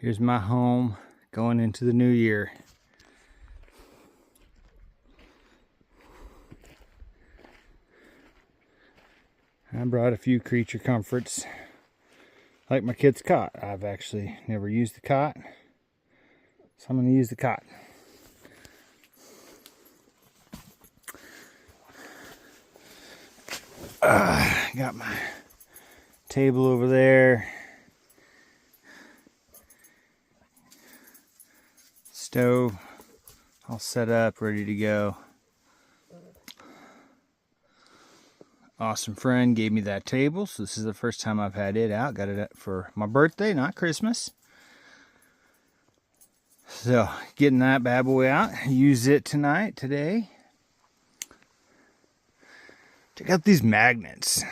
Here's my home going into the new year. I brought a few creature comforts, like my kid's cot. I've actually never used the cot, so I'm going to use the cot. Got my table over there. Stove all set up, ready to go. Awesome friend gave me that table, so this is the first time I've had it out. Got it for my birthday, not Christmas. So getting that bad boy out, use it today. Check out these magnets.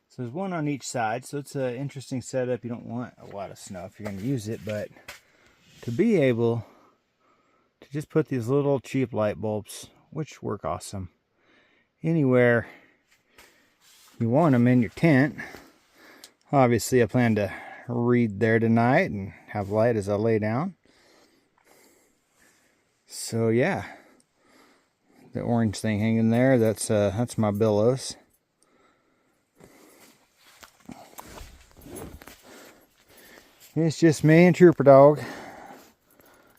So there's one on each side, so it's an interesting setup. You don't want a lot of snow if you're going to use it, but to be able to just put these little cheap light bulbs, which work awesome, anywhere you want them in your tent. Obviously, I plan to read there tonight and have light as I lay down. So yeah, the orange thing hanging there, that's my billows. It's just me and Trooper Dog.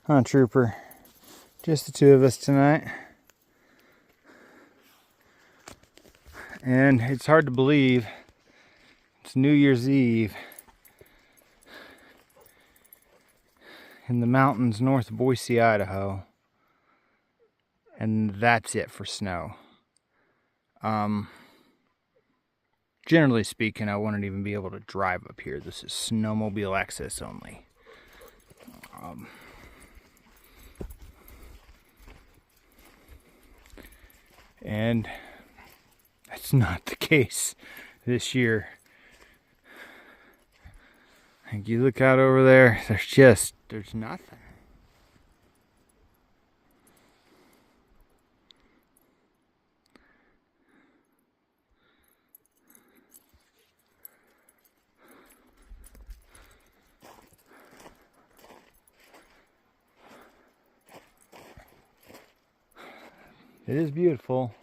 Huh, Trooper? Just the two of us tonight. And it's hard to believe it's New Year's Eve in the mountains north of Boise, Idaho. And that's it for snow. Generally speaking, I wouldn't even be able to drive up here. This is snowmobile access only. And that's not the case this year. Like, you look out over there, there's nothing. It is beautiful.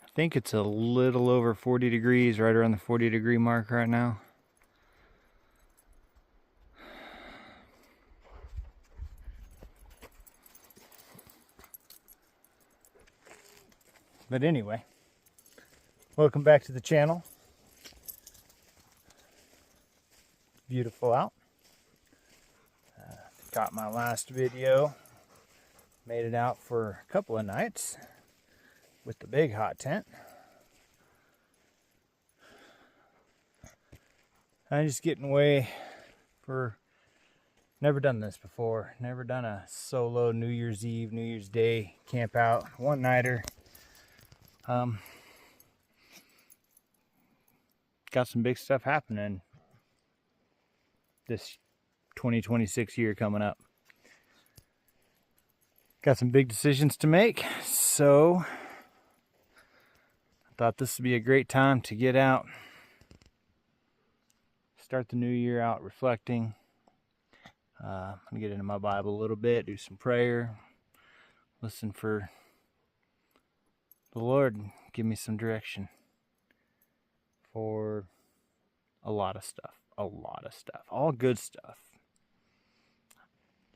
I think it's a little over 40 degrees, right around the 40-degree mark right now. But anyway, welcome back to the channel. Beautiful out. Got my last video. Made it out for a couple of nights with the big hot tent. I'm just getting away for, never done this before. Never done a solo New Year's Eve, New Year's Day camp out, one nighter. Got some big stuff happening this 2026 year coming up. Got some big decisions to make, so I thought this would be a great time to get out, start the new year out reflecting. I'm gonna get into my Bible a little bit, do some prayer, listen for the Lord, and give me some direction for a lot of stuff, all good stuff.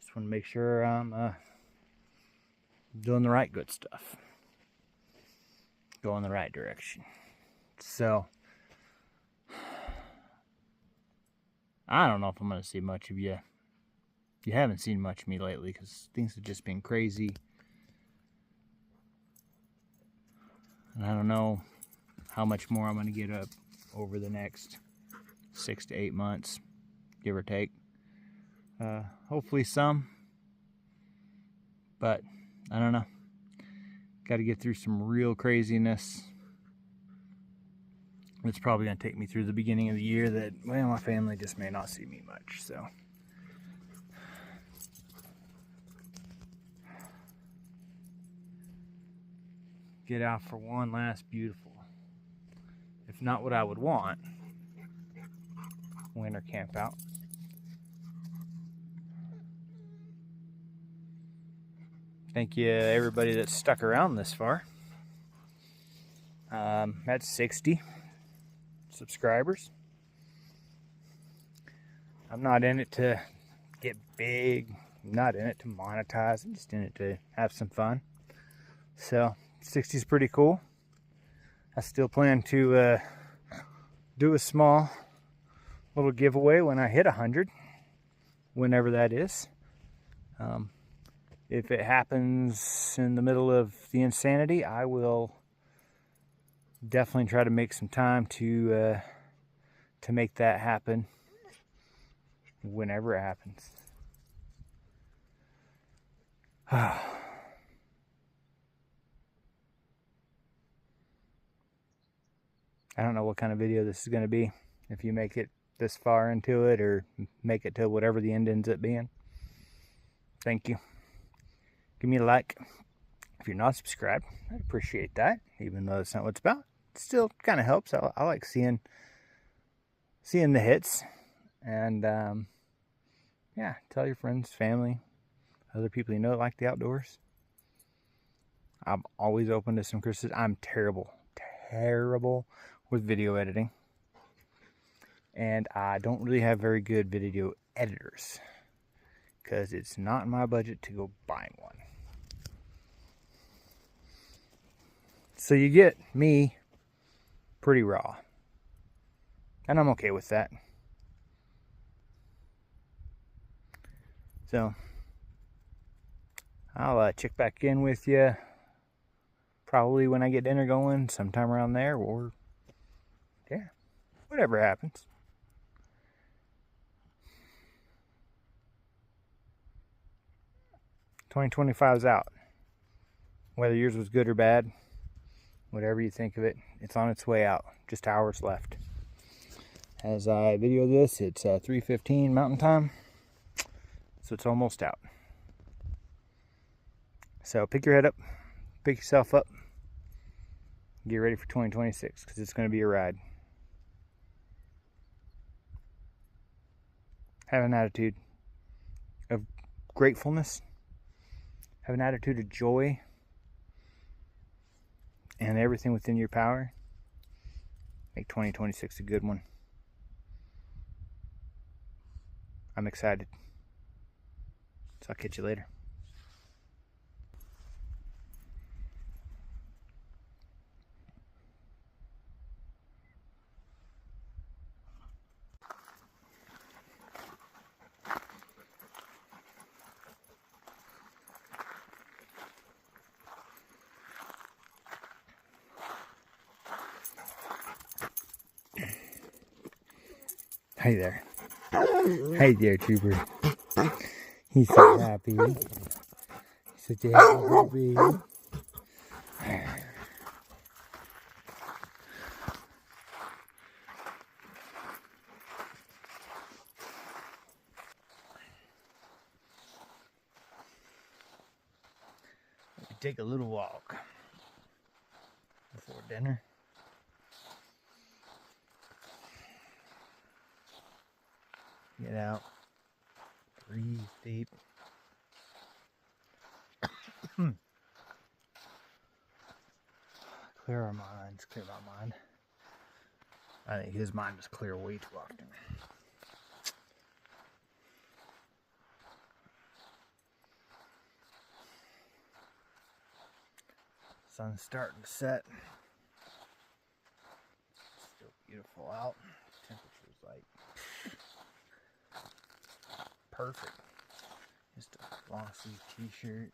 Just want to make sure I'm doing the right good stuff, go in the right direction. So I don't know if I'm going to see much of you. You haven't seen much of me lately because things have just been crazy. And I don't know how much more I'm going to get up over the next 6 to 8 months, give or take. Hopefully some, but I don't know. Got to get through some real craziness. It's probably going to take me through the beginning of the year that, well, my family just may not see me much, so. Get out for one last beautiful, if not what I would want, camp out. Thank you everybody that's stuck around this far. That's 60 subscribers. I'm not in it to get big, I'm not in it to monetize, I'm just in it to have some fun. So 60 is pretty cool. I still plan to do a small little giveaway when I hit 100, whenever that is. If it happens in the middle of the insanity, I will definitely try to make some time to make that happen whenever it happens. I don't know what kind of video this is going to be, if you make it this far into it or make it to whatever the end ends up being. Thank you. Give me a like if you're not subscribed. I'd appreciate that, even though that's not what it's about. It still kind of helps. I like seeing the hits. And yeah, tell your friends, family, other people you know that like the outdoors. I'm always open to some criticism. I'm terrible with video editing. And I don't really have very good video editors, because it's not in my budget to go buying one. So you get me pretty raw. And I'm okay with that. So I'll check back in with you probably when I get dinner going, sometime around there, or yeah, whatever happens. $2025 is out. Whether yours was good or bad, whatever you think of it, it's on its way out. Just hours left. As I video this, it's 3:15 Mountain Time, so it's almost out. So pick your head up, pick yourself up, get ready for 2026, because it's going to be a ride. Have an attitude of gratefulness. Have an attitude of joy and everything within your power. Make 2026 a good one. I'm excited. So I'll catch you later. Hey there. Hey there, Trooper. He's so happy. He's such a happy baby. Take a little walk before dinner. Get out, breathe deep. Clear our minds, clear my mind. I think his mind was clear way too often. Sun's starting to set. Still beautiful out. Temperature's like perfect. Just a long sleeve t-shirt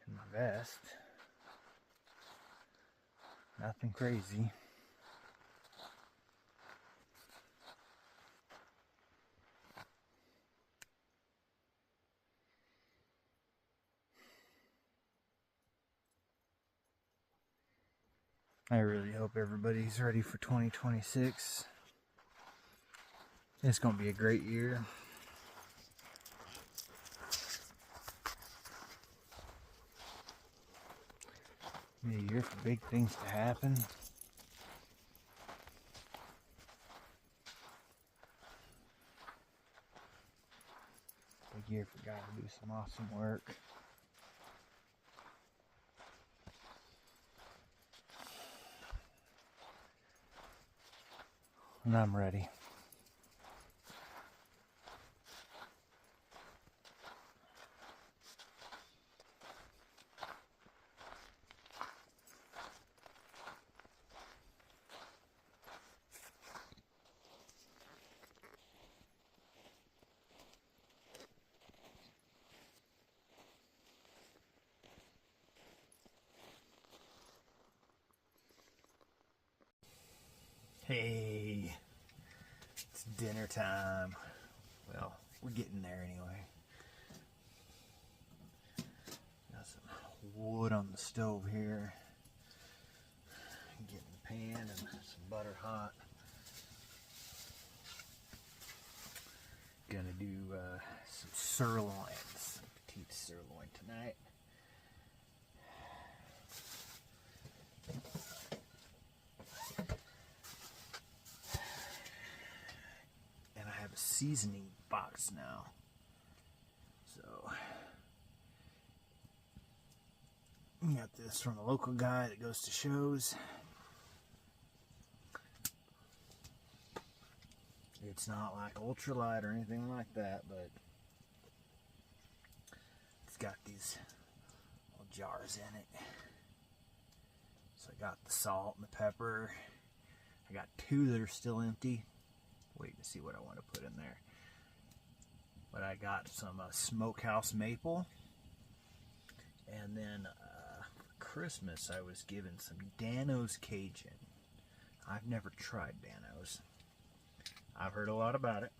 and my vest. Nothing crazy. I really hope everybody's ready for 2026. It's going to be a great year. Be a year for big things to happen. gear for guys to do some awesome work. And I'm ready. Hey, it's dinner time. Well, we're getting there anyway. Got some wood on the stove here. Getting the pan and some butter hot. Gonna do some sirloin, some petite sirloin tonight. Seasoning box now, so got this from a local guy that goes to shows. It's not like ultralight or anything like that, but it's got these little jars in it. So I got the salt and the pepper. I got 2 that are still empty. Waiting to see what I want to put in there. But I got some smokehouse maple. And then for Christmas I was given some Dan-O's Cajun. I've never tried Dan-O's. I've heard a lot about it.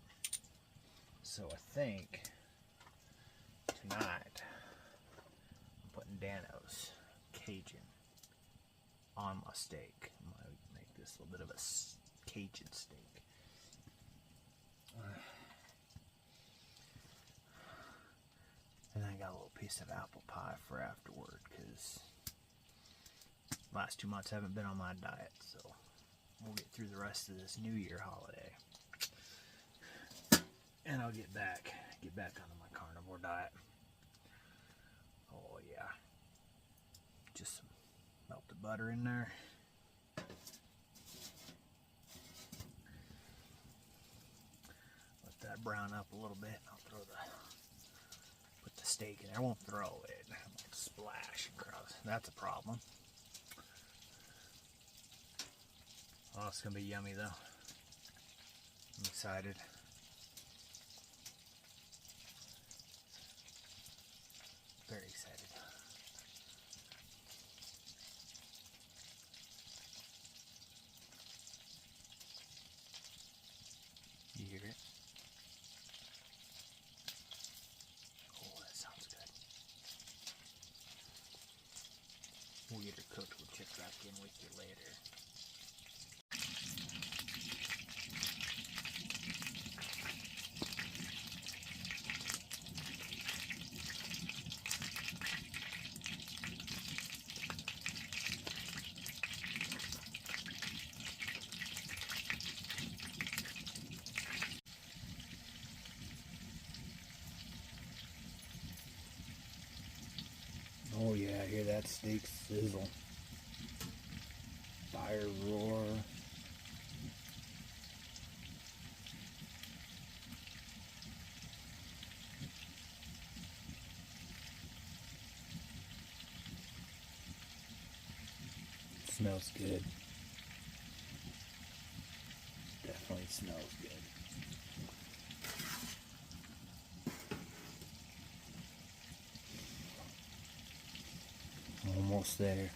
So I think tonight I'm putting Dan-O's Cajun on my steak. I'm going to make this a little bit of a Cajun steak. And then I got a little piece of apple pie for afterward, because last 2 months I haven't been on my diet, so we'll get through the rest of this New Year holiday. And I'll get back onto my carnivore diet. Oh yeah. Just some melted butter in there. That brown up a little bit, and I'll put the steak in there. I won't throw it. I won't splash across. That's a problem. Oh, it's gonna be yummy though. I'm excited. Very excited. You hear it? We'll get her cooked. We'll check back in with you later. Oh yeah, I hear that steak sizzle. Fire roar. Smells good. Definitely smells good. Almost there.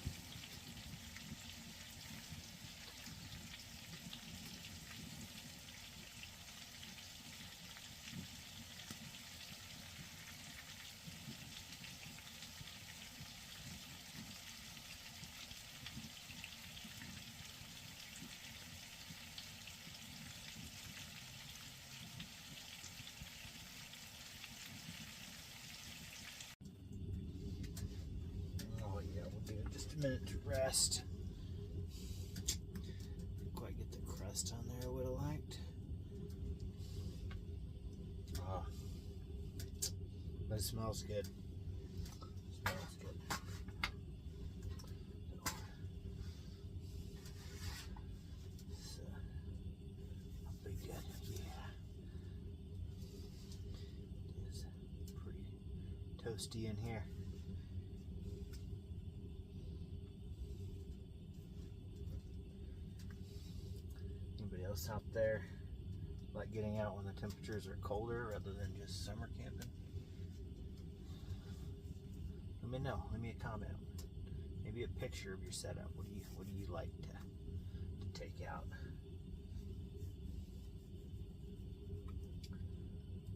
Minute to rest. Didn't quite get the crust on there I would have liked. it smells good. Smells good. So, I'll be good. Yeah. It is pretty toasty in here. Anybody else out there like getting out when the temperatures are colder rather than just summer camping? Let me know. Leave me a comment. Maybe a picture of your setup. What do you like to take out?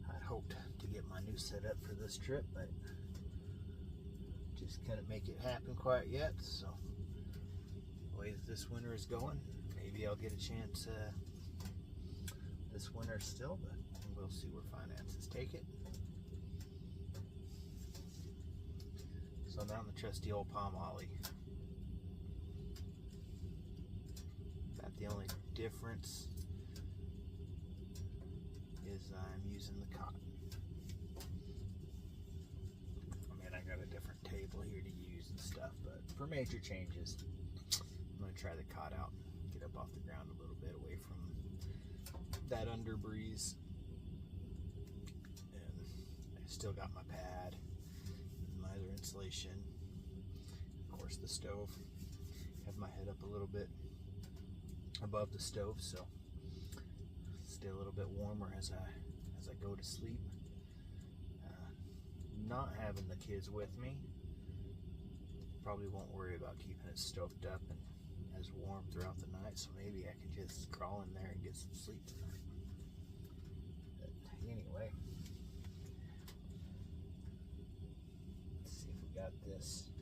I hoped to get my new setup for this trip, but just couldn't make it happen quite yet. So the way that this winter is going, maybe I'll get a chance this winter still, but we'll see where finances take it. So I'm out in the trusty old Palm Ollie. About the only difference is I'm using the cotton. I mean, I got a different table here to use and stuff, but for major changes, I'm going to try the cot out, get up off the ground a little bit away from that underbreeze. And I still got my pad, my other insulation, of course the stove. Have my head up a little bit above the stove, so stay a little bit warmer as I go to sleep. Not having the kids with me, probably won't worry about keeping it stoked up and as warm throughout the night, so maybe I could just crawl in there and get some sleep tonight. But anyway, let's see if we got this.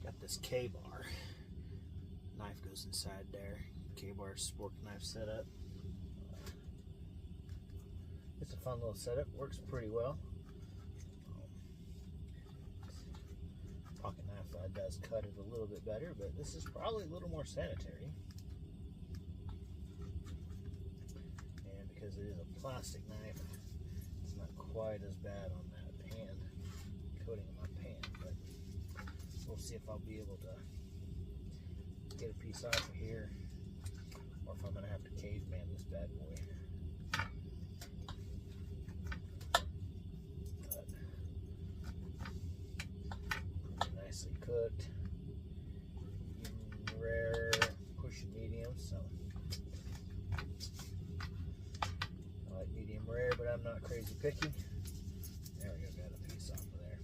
Got this K-bar. Knife goes inside there. K-bar spork knife setup. It's a fun little setup. Works pretty well. Pocket knife does cut it a little bit better, but this is probably a little more sanitary. And because it is a plastic knife, it's not quite as bad on that pan, coating of my pan, but we'll see if I'll be able to get a piece off of here, or if I'm going to have to caveman this bad boy. Nicely cooked, medium rare, pushing medium, so I like medium rare, but I'm not crazy picky. There we go, got a piece off of there.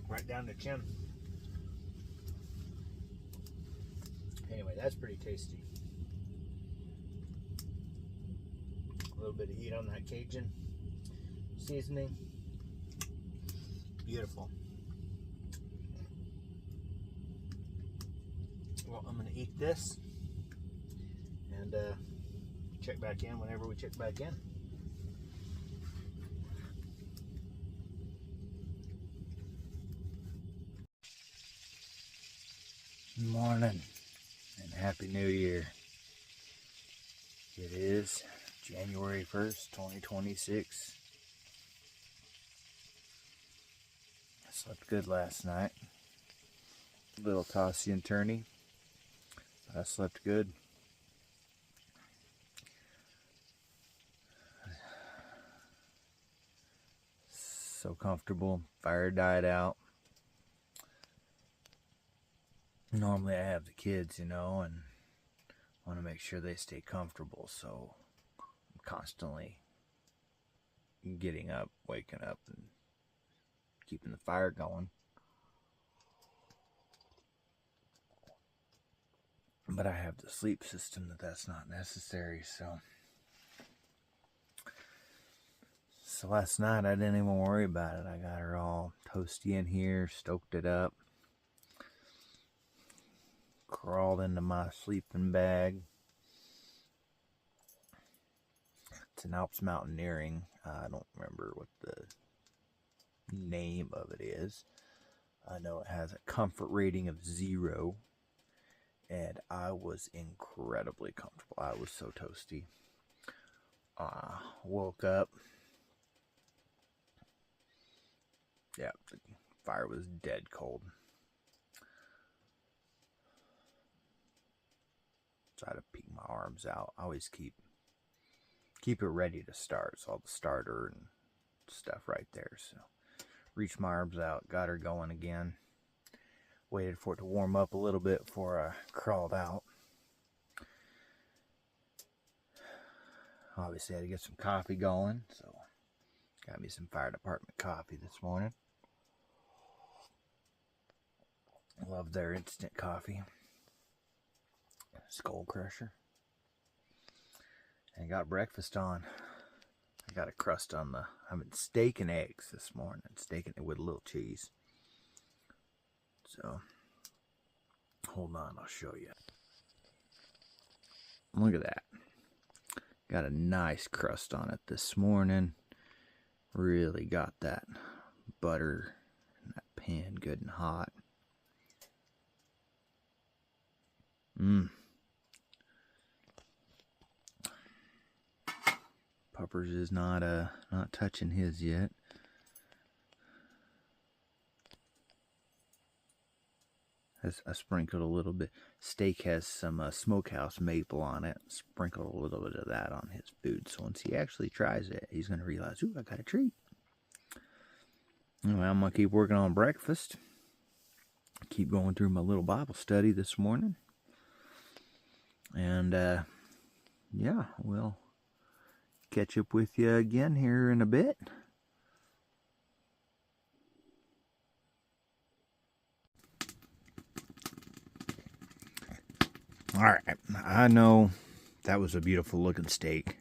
Right down the chin. Anyway, that's pretty tasty. A little bit of heat on that Cajun seasoning. Beautiful. Well, I'm going to eat this and check back in whenever we check back in. Morning and Happy New Year. It is January 1st, 2026. I slept good last night. A little tossy and turny, but I slept good. So comfortable. Fire died out. Normally I have the kids, you know, and want to make sure they stay comfortable, so I'm constantly getting up, waking up, and keeping the fire going. But I have the sleep system that's not necessary, so last night I didn't even worry about it. I got her all toasty in here, stoked it up. crawled into my sleeping bag. It's an Alps Mountaineering. I don't remember what the name of it is. I know it has a comfort rating of 0. And I was incredibly comfortable. I was so toasty. Woke up. Yeah, the fire was dead cold. Try to peek my arms out. I always keep it ready to start. So all the starter and stuff right there. So reached my arms out, got her going again. Waited for it to warm up a little bit before I crawled out. Obviously, I had to get some coffee going, so got me some fire department coffee this morning. I love their instant coffee. Skull Crusher. And got breakfast on. I got a crust on the... I'm steak and eggs this morning. Steak it with a little cheese. So, hold on, I'll show you. Look at that. Got a nice crust on it this morning. Really got that butter in that pan good and hot. Puppers is not touching his yet. I sprinkled a little bit. Steak has some smokehouse maple on it. Sprinkled a little bit of that on his food. So once he actually tries it, he's going to realize, ooh, I got a treat. Anyway, I'm going to keep working on breakfast. Keep going through my little Bible study this morning. And, yeah, we'll catch up with you again here in a bit. Alright, I know that was a beautiful looking steak,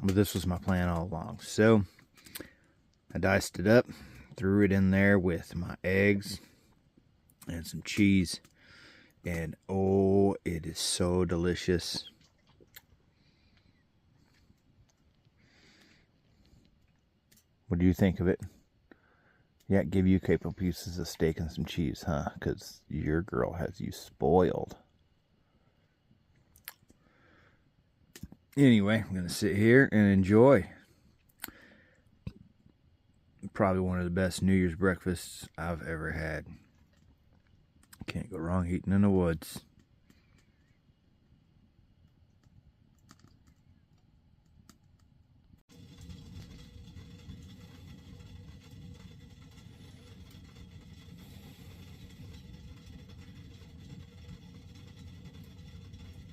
but this was my plan all along. So, I diced it up, threw it in there with my eggs and some cheese, and oh, it is so delicious. What do you think of it? Yeah, give you a couple pieces of steak and some cheese, huh? Because your girl has you spoiled. Anyway, I'm going to sit here and enjoy. Probably one of the best New Year's breakfasts I've ever had. Can't go wrong eating in the woods.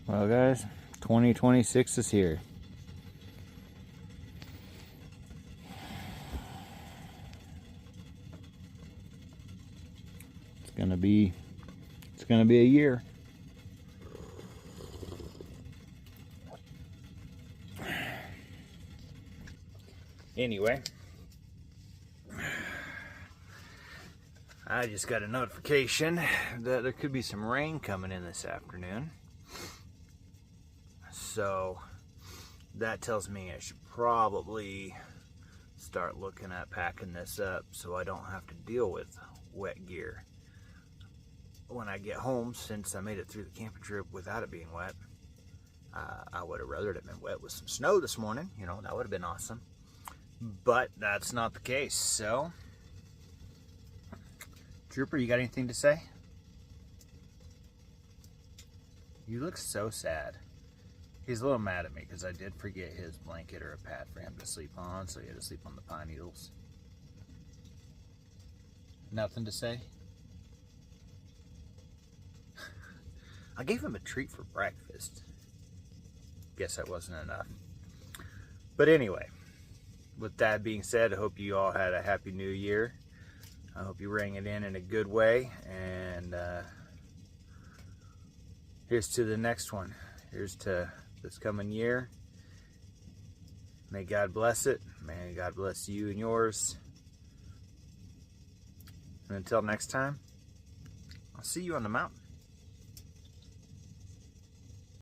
Well, guys, 2026 is here. It's gonna be a year. Anyway, I just got a notification that there could be some rain coming in this afternoon. So that tells me I should probably start looking at packing this up so I don't have to deal with wet gear when I get home, since I made it through the camping trip without it being wet. I would have rather it been wet with some snow this morning. You know, that would have been awesome. But that's not the case. So, Trooper, you got anything to say? You look so sad. He's a little mad at me because I did forget his blanket or a pad for him to sleep on, so he had to sleep on the pine needles. Nothing to say? I gave him a treat for breakfast. Guess that wasn't enough. But anyway, with that being said, I hope you all had a happy new year. I hope you rang it in a good way. And here's to the next one. Here's to this coming year. May God bless it. May God bless you and yours. And until next time, I'll see you on the mountain.